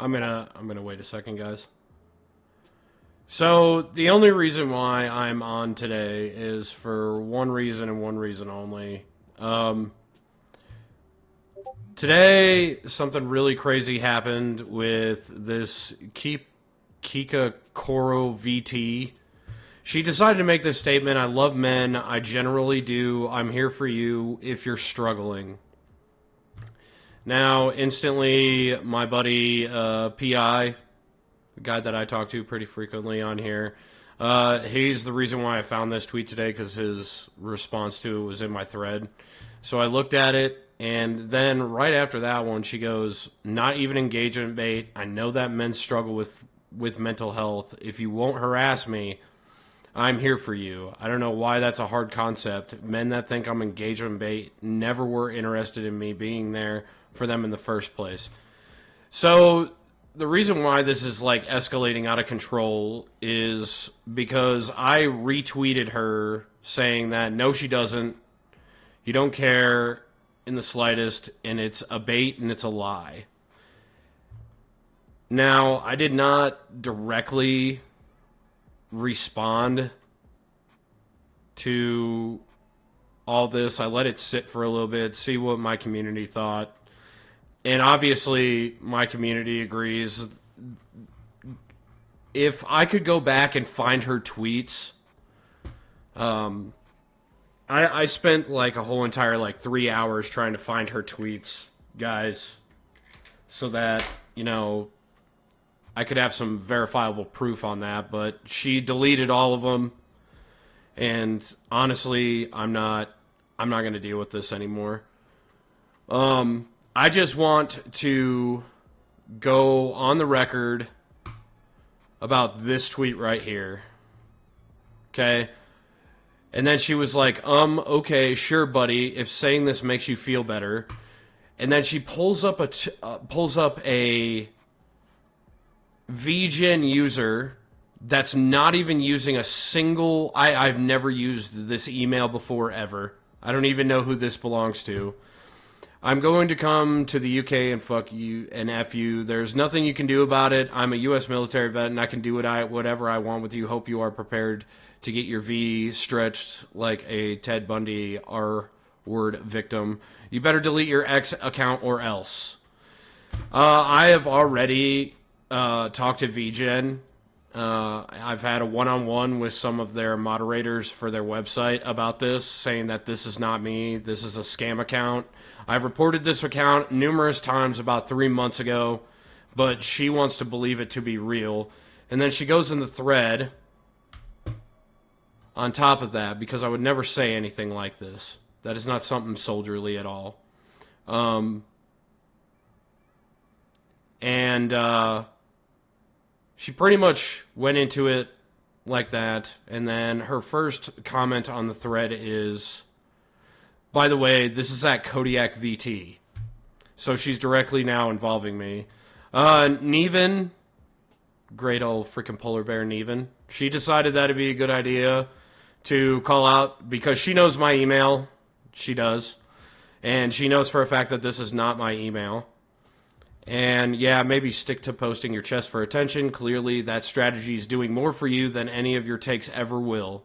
I'm gonna wait a second, guys. So the only reason why I'm on today is for one reason and one reason only. Today, something really crazy happened with this Kika Koro VT. She decided to make this statement: I love men, I generally do, I'm here for you if you're struggling. Now, instantly, my buddy, PI, the guy that I talk to pretty frequently on here, he's the reason why I found this tweet today, because his response to it was in my thread. So I looked at it, and then right after that one, she goes, not even engagement bait. I know that men struggle with mental health. If you won't harass me, I'm here for you. I don't know why that's a hard concept. Men that think I'm engagement bait never were interested in me being there for them in the first place. So the reason why this is like escalating out of control is because I retweeted her saying that no, she doesn't. You don't care in the slightest, and it's a bait and it's a lie. Now, I did not directly respond to all this. I let it sit for a little bit, see what my community thought. And obviously, my community agrees. If I could go back and find her tweets, I spent like a whole entire 3 hours trying to find her tweets, guys, so that, I could have some verifiable proof on that, but she deleted all of them. And honestly, I'm not going to deal with this anymore. I just want to go on the record about this tweet right here. Okay? And then she was like, okay, sure, buddy, if saying this makes you feel better. And then she pulls up a VGen user that's not even using a single... I've never used this email before, ever. I don't even know who this belongs to. I'm going to come to the UK and fuck you and F you. There's nothing you can do about it. I'm a U.S. military vet and I can do whatever I want with you. Hope you are prepared to get your V stretched like a Ted Bundy R-word victim. You better delete your X account or else. I have already talked to VGen. I've had a one-on-one with some of their moderators for their website about this, saying that this is not me, this is a scam account. I've reported this account numerous times about 3 months ago, but she wants to believe it to be real. And then she goes in the thread on top of that, because I would never say anything like this. That is not something soldierly at all. She pretty much went into it like that, and then her first comment on the thread is, by the way, this is at Kodiak VT. So she's directly now involving me. Neven, great old freaking polar bear Neven, she decided that it'd be a good idea to call out, because she knows my email. She does. And she knows for a fact that this is not my email. And yeah, maybe stick to posting your chest for attention. Clearly, that strategy is doing more for you than any of your takes ever will.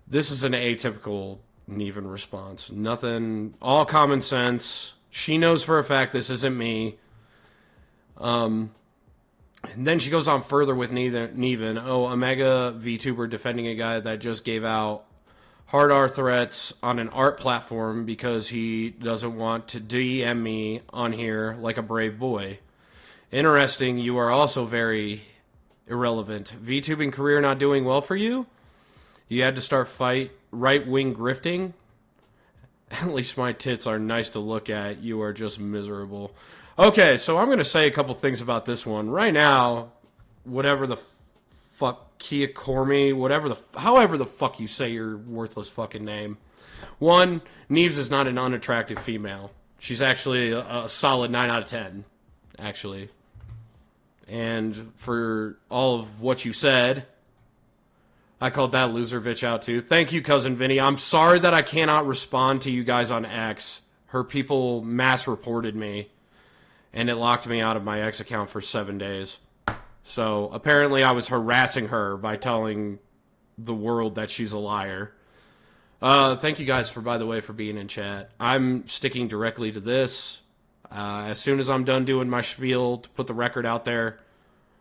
This is an atypical Neven response. Nothing, all common sense. She knows for a fact this isn't me. And then she goes on further with Neven. Oh, a mega VTuber defending a guy that just gave out hard R threats on an art platform because he doesn't want to DM me on here like a brave boy. Interesting, you are also very irrelevant. VTubing career not doing well for you? You had to start right-wing grifting? At least my tits are nice to look at. You are just miserable. Okay, so I'm going to say a couple things about this one. Right now, whatever the fuck, Kia Cormy, however the fuck you say your worthless fucking name. One, Neves is not an unattractive female. She's actually a solid 9 out of 10, actually. And for all of what you said, I called that loser bitch out too. Thank you, Cousin Vinny. I'm sorry that I cannot respond to you guys on X. Her people mass reported me. and it locked me out of my X account for 7 days. So apparently I was harassing her by telling the world that she's a liar. Thank you guys by the way, for being in chat. I'm sticking directly to this. As soon as I'm done doing my spiel to put the record out there,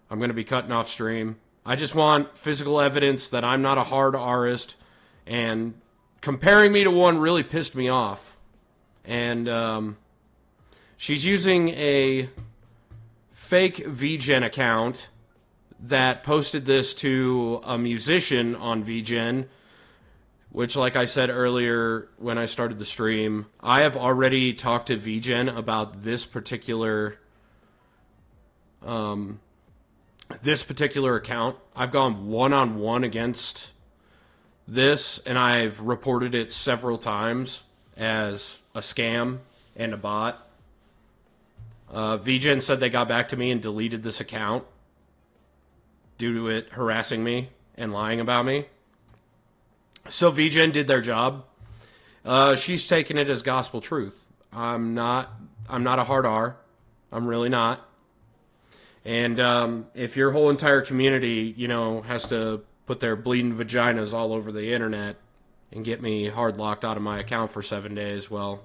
I'm going to be cutting off stream. I just want physical evidence that I'm not a hard artist, and comparing me to one really pissed me off. And she's using a fake VGen account that posted this to a musician on VGen, which, like I said earlier when I started the stream, I have already talked to VGen about this particular account. I've gone one-on-one against this, and I've reported it several times as a scam and a bot. VGen said they got back to me and deleted this account due to it harassing me and lying about me. So VGen did their job. She's taking it as gospel truth. I'm not a hard R. I'm really not. And if your whole entire community, has to put their bleeding vaginas all over the internet and get me hard locked out of my account for 7 days, well,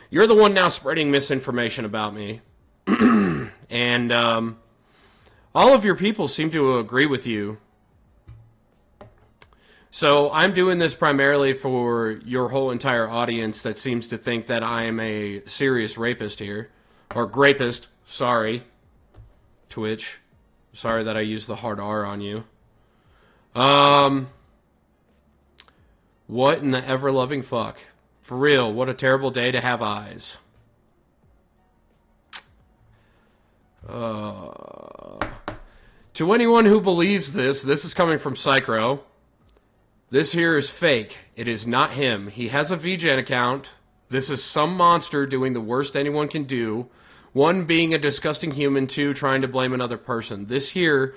you're the one now spreading misinformation about me. And all of your people seem to agree with you. So I'm doing this primarily for your whole entire audience that seems to think that I am a serious rapist here. Or grapist, sorry. Twitch. Sorry that I used the hard R on you. What in the ever-loving fuck? For real, what a terrible day to have eyes. To anyone who believes this is coming from Psychro. This here is fake. It is not him. He has a VGen account. This is some monster doing the worst anyone can do. One, being a disgusting human. Two, trying to blame another person. This here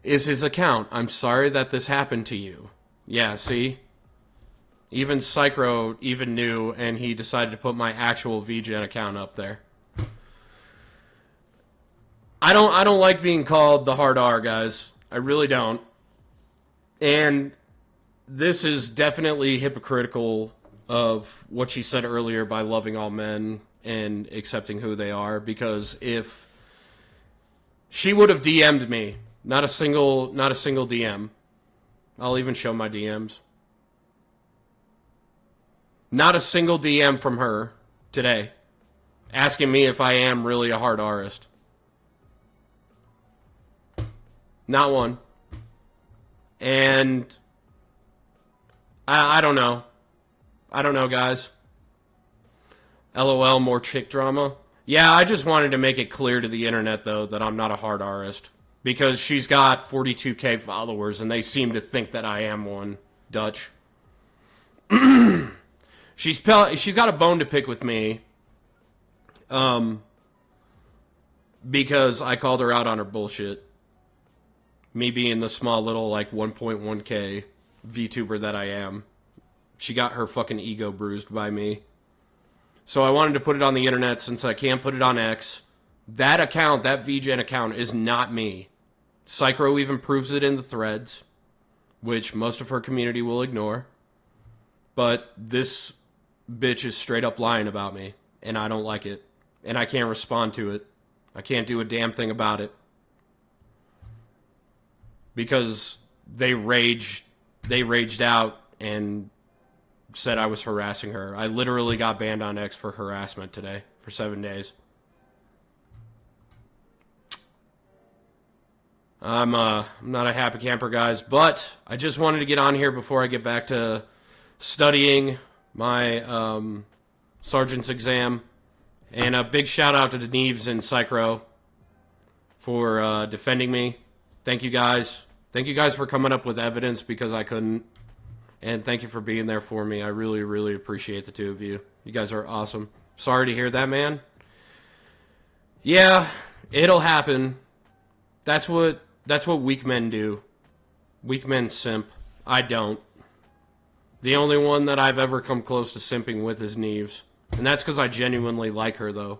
is his account. I'm sorry that this happened to you. Yeah, see? Even Psychro even knew, and he decided to put my actual VGen account up there. I don't like being called the hard R, guys. I really don't. And this is definitely hypocritical of what she said earlier by loving all men and accepting who they are, because if she would have DM'd me, not a single DM. I'll even show my DMs. Not a single DM from her today asking me if I am really a hard artist. Not one. And I don't know. I don't know, guys. LOL, more chick drama. Yeah, I just wanted to make it clear to the internet, though, that I'm not a hard artist. Because she's got 42k followers, and they seem to think that I am one. Dutch. She's got a bone to pick with me. Because I called her out on her bullshit. Me being the small little, 1.1k Vtuber that I am. She got her fucking ego bruised by me. So I wanted to put it on the internet since I can't put it on X. That account, that VGen account, is not me. Psychro even proves it in the threads, which most of her community will ignore. But this bitch is straight up lying about me, and I don't like it. And I can't respond to it. I can't do a damn thing about it. Because they raged out and said I was harassing her. I literally got banned on X for harassment today for 7 days. I'm not a happy camper, guys, but I just wanted to get on here before I get back to studying my sergeant's exam. And a big shout out to Deneves and Psychro for defending me. Thank you guys. Thank you guys for coming up with evidence because I couldn't. And thank you for being there for me. I really, really appreciate the two of you. You guys are awesome. Sorry to hear that, man. Yeah, it'll happen. That's what weak men do. Weak men simp. I don't. The only one that I've ever come close to simping with is Neves. And that's because I genuinely like her, though.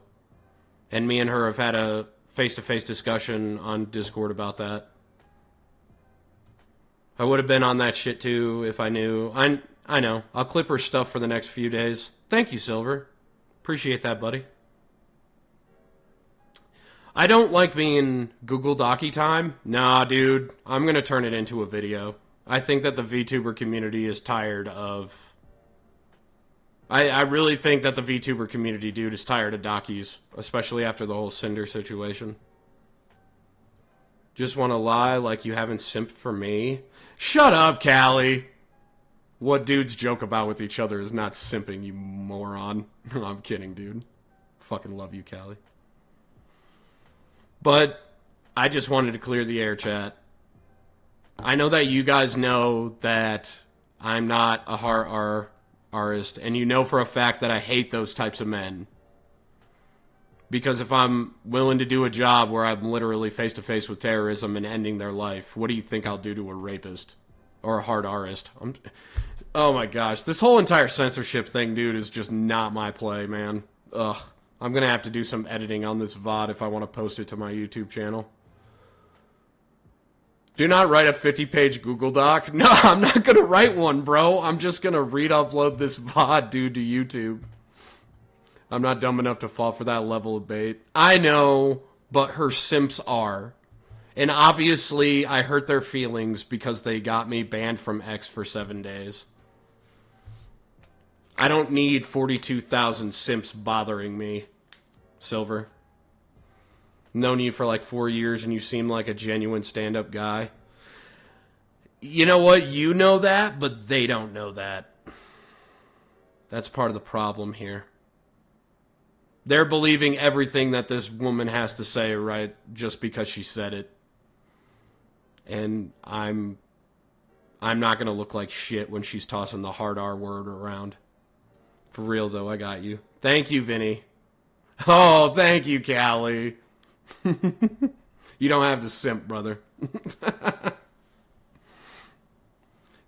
And me and her have had a face-to-face discussion on Discord about that. I would have been on that shit too if I knew. I know. I'll clip her stuff for the next few days. Thank you, Silver. Appreciate that, buddy. I don't like being Google Docky time. Nah, dude. I'm going to turn it into a video. I think that the VTuber community is tired of... I really think that the VTuber community, dude, is tired of Dockies. Especially after the whole Cinder situation. Just want to lie like you haven't simped for me? Shut up, Callie! What dudes joke about with each other is not simping, you moron. I'm kidding, dude. Fucking love you, Callie. But I just wanted to clear the air, chat. I know that you guys know that I'm not a HARASS, and you know for a fact that I hate those types of men. Because if I'm willing to do a job where I'm literally face-to-face with terrorism and ending their life, what do you think I'll do to a rapist? Or a HARASS? Oh my gosh, this whole entire censorship thing, dude, is just not my play, man. Ugh. I'm gonna have to do some editing on this VOD if I want to post it to my YouTube channel. Do not write a 50-page Google Doc. No, I'm not gonna write one, bro. I'm just gonna re-upload this VOD, dude, to YouTube. I'm not dumb enough to fall for that level of bait. I know, but her simps are. And obviously, I hurt their feelings because they got me banned from X for 7 days. I don't need 42,000 simps bothering me, Silver. Known you for like 4 years and you seem like a genuine stand-up guy. You know what? You know that, but they don't know that. That's part of the problem here. They're believing everything that this woman has to say, right, just because she said it. And I'm not going to look like shit when she's tossing the hard R word around. For real, though, I got you. Thank you, Vinny. Oh, thank you, Callie. You don't have to simp, brother.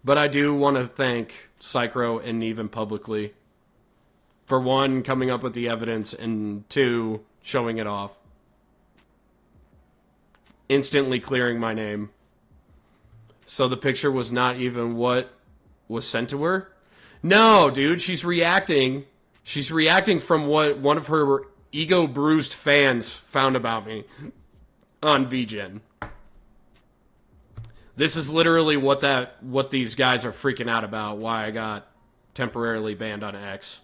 But I do want to thank Psychro and Neven publicly. For one, coming up with the evidence, and two, showing it off. Instantly clearing my name. So the picture was not even what was sent to her? No, dude, she's reacting. She's reacting from what one of her ego-bruised fans found about me on VGen. This is literally what these guys are freaking out about, why I got temporarily banned on X.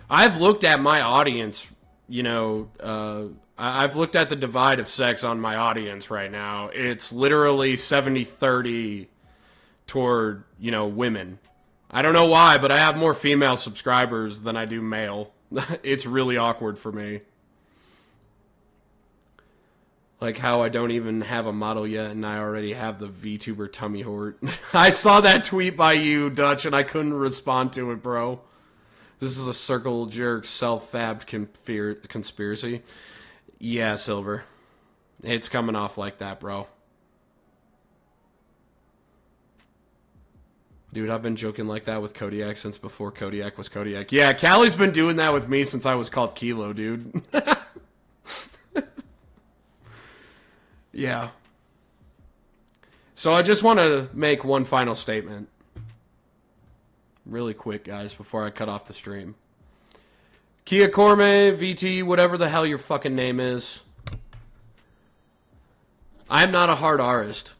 I've looked at my audience, you know, I've looked at the divide of sex on my audience right now. It's literally 70-30 toward, you know, women. I don't know why, but I have more female subscribers than I do male. It's really awkward for me. Like how I don't even have a model yet and I already have the VTuber tummy hort. I saw that tweet by you, Dutch, and I couldn't respond to it, bro. This is a circle jerk self-fabbed conspiracy. Yeah, Silver. It's coming off like that, bro. Dude, I've been joking like that with Kodiak since before Kodiak was Kodiak. Yeah, Callie's been doing that with me since I was called Kilo, dude. Yeah. So I just want to make one final statement. Really quick, guys, before I cut off the stream. Kia Corme, VT, whatever the hell your fucking name is. I'm not a hard artist.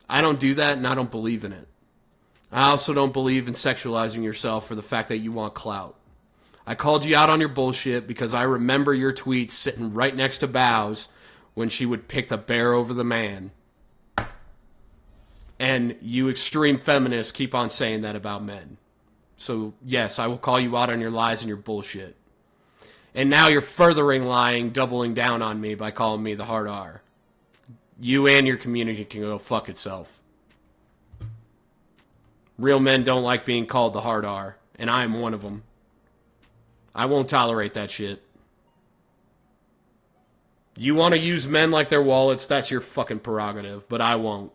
I don't do that, and I don't believe in it. I also don't believe in sexualizing yourself for the fact that you want clout. I called you out on your bullshit because I remember your tweets sitting right next to Bows when she would pick the bear over the man. And you extreme feminists keep on saying that about men. So, yes, I will call you out on your lies and your bullshit. And now you're furthering lying, doubling down on me by calling me the hard R. You and your community can go fuck itself. Real men don't like being called the hard R, and I am one of them. I won't tolerate that shit. You want to use men like their wallets, that's your fucking prerogative, but I won't.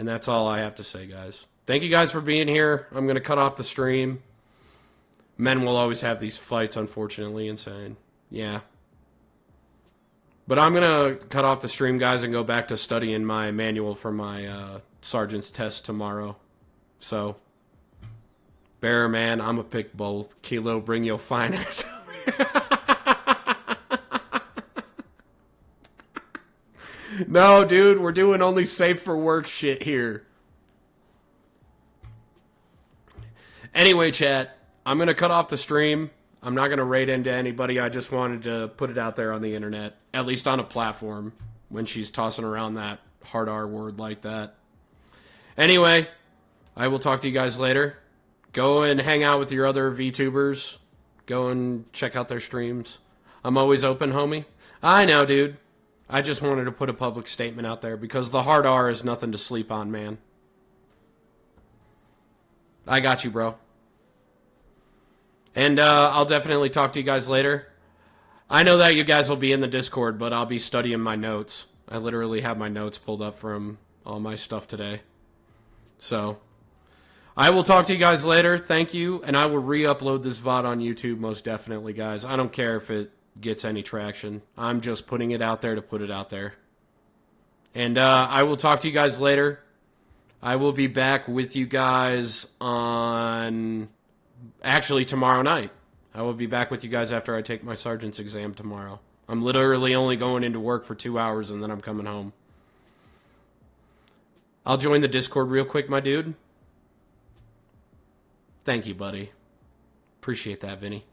And that's all I have to say, guys. Thank you guys for being here. I'm going to cut off the stream. Men will always have these fights, unfortunately, insane. Yeah. But I'm going to cut off the stream, guys, and go back to studying my manual for my sergeant's test tomorrow. So, Bear, man, I'm going to pick both. Kilo, bring your fine ass over here. No, dude, we're doing only safe for work shit here. Anyway, chat, I'm going to cut off the stream. I'm not going to raid into anybody. I just wanted to put it out there on the internet, at least on a platform, when she's tossing around that hard R word like that. Anyway, I will talk to you guys later. Go and hang out with your other VTubers. Go and check out their streams. I'm always open, homie. I know, dude. I just wanted to put a public statement out there because the hard R is nothing to sleep on, man. I got you, bro. And I'll definitely talk to you guys later. I know that you guys will be in the Discord, but I'll be studying my notes. I literally have my notes pulled up from all my stuff today. So, I will talk to you guys later. Thank you. And I will re-upload this VOD on YouTube most definitely, guys. I don't care if it gets any traction. I'm just putting it out there to put it out there. And I will talk to you guys later. I will be back with you guys on... Actually, tomorrow night. I will be back with you guys after I take my sergeant's exam tomorrow. I'm literally only going into work for 2 hours and then I'm coming home. I'll join the Discord real quick, my dude. Thank you, buddy. Appreciate that, Vinny.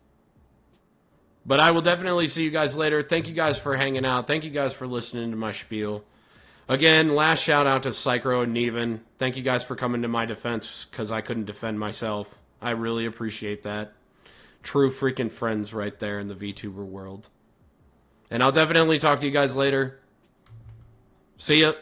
But I will definitely see you guys later. Thank you guys for hanging out. Thank you guys for listening to my spiel. Again, last shout out to Psychro and Neven. Thank you guys for coming to my defense because I couldn't defend myself. I really appreciate that. True freaking friends right there in the VTuber world. And I'll definitely talk to you guys later. See ya.